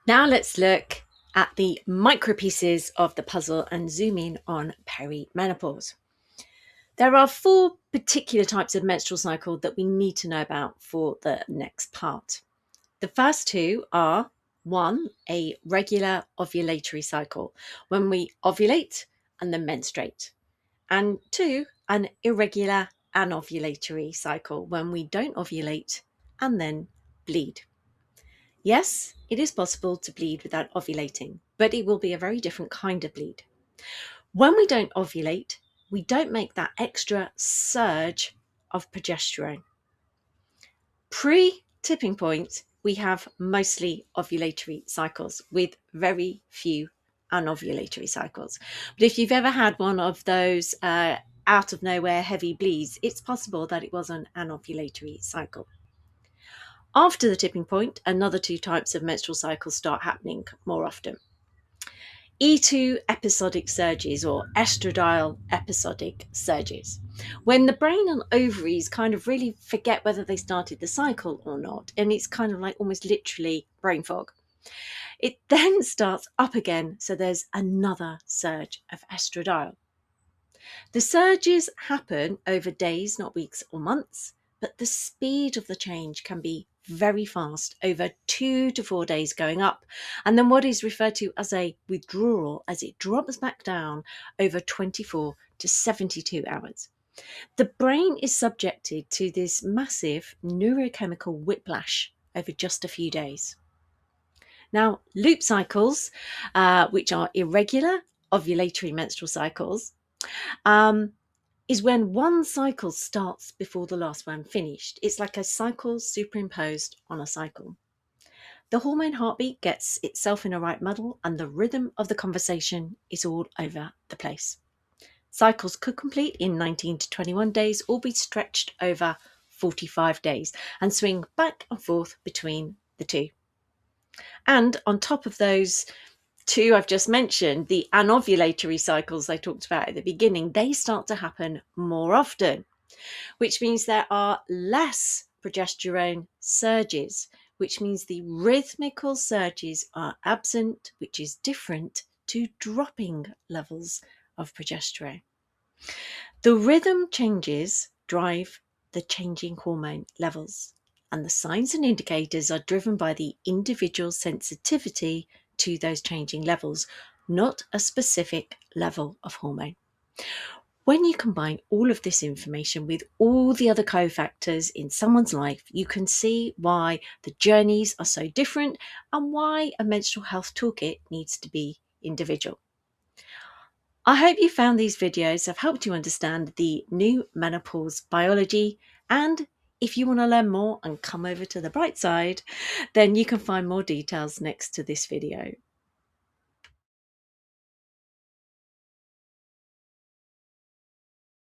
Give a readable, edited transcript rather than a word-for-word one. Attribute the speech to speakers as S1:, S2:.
S1: Now let's look at the micro pieces of the puzzle and zoom in on perimenopause. There are four particular types of menstrual cycle that we need to know about for the next part. The first two are one, a regular ovulatory cycle, when we ovulate and then menstruate, and two, an irregular anovulatory cycle, when we don't ovulate and then bleed. Yes, it is possible to bleed without ovulating, but it will be a very different kind of bleed. When we don't ovulate, we don't make that extra surge of progesterone. Pre-tipping point, we have mostly ovulatory cycles with very few anovulatory cycles. But if you've ever had one of those out of nowhere heavy bleeds, it's possible that it was an anovulatory cycle. After the tipping point, another two types of menstrual cycles start happening more often. E2 episodic surges or estradiol episodic surges, when the brain and ovaries kind of really forget whether they started the cycle or not, and it's kind of like almost literally brain fog. It then starts up again, so there's another surge of estradiol. The surges happen over days, not weeks or months, but the speed of the change can be very fast, over 2 to 4 days going up, and then what is referred to as a withdrawal as it drops back down over 24 to 72 hours. The brain is subjected to this massive neurochemical whiplash over just a few days. Now, loop cycles, which are irregular ovulatory menstrual cycles, is when one cycle starts before the last one finished. It's like a cycle superimposed on a cycle. The hormone heartbeat gets itself in a right muddle, and the rhythm of the conversation is all over the place. Cycles could complete in 19 to 21 days or be stretched over 45 days and swing back and forth between the two. And on top of those two I've just mentioned, the anovulatory cycles I talked about at the beginning, they start to happen more often, which means there are less progesterone surges, which means the rhythmical surges are absent, which is different to dropping levels of progesterone. The rhythm changes drive the changing hormone levels, and the signs and indicators are driven by the individual sensitivity to those changing levels, not a specific level of hormone. When you combine all of this information with all the other cofactors in someone's life, you can see why the journeys are so different and why a menstrual health toolkit needs to be individual. I hope you found these videos have helped you understand the new menopause biology, and if you want to learn more and come over to the bright side, then you can find more details next to this video.